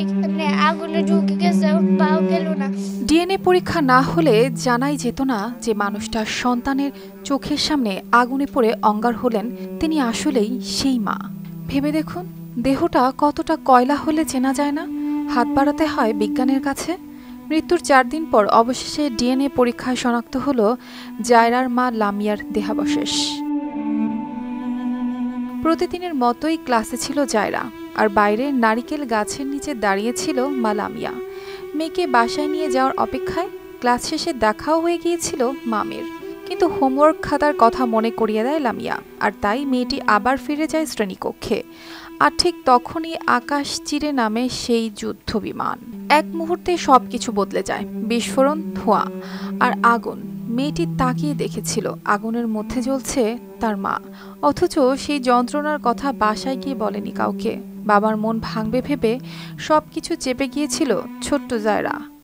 এখানে আগুনে ঢুকে গেছে, পাও গেল না। ডিএনএ পরীক্ষা না হলে জানাই যেত না যে মানুষটা সন্তানের চোখের সামনে আগুনে পড়ে অঙ্গার হলেন তিনি আসলেই সেই মা। ভেবে দেখুন, দেহটা কতটা কয়লা হলে চেনা যায় না, হাত বাড়াতে হয় বিজ্ঞানের কাছে। মৃত্যুর 4 দিন পর অবশেষে ডিএনএ পরীক্ষায় শনাক্ত হলো জায়রার মা লামিয়ার দেহাবশেষ। প্রতিদিনের মতোই ক্লাসে ছিল জায়রা, আর বাইরে নারিকেল গাছের নিচে দাঁড়িয়ে ছিল মা লামিয়া। মেয়েকে বাসায় নিয়ে যাওয়ার অপেক্ষায়। ক্লাস শেষে দেখাও হয়ে গিয়েছিল মামের, কিন্তু হোমওয়ার্ক খাতার কথা মনে করিয়ে দেয় লামিয়া, আর তাই মেয়েটি আবার ফিরে যায় শ্রেণীকক্ষে। আর ঠিক তখনই আকাশ চিরে নামে সেই যুদ্ধ বিমান। এক মুহূর্তে সবকিছু বদলে যায়, বিস্ফোরণ, ধোঁয়া আর আগুন। মেয়েটি তাকিয়ে দেখেছিল আগুনের মধ্যে জ্বলছে তার মা, অথচ সেই যন্ত্রণার কথা বাসায় গিয়ে বলেনি কাউকে। বাবার মন ভাঙবে ভেবে সবকিছু চেপে গিয়েছিল ছোট্ট জায়রা।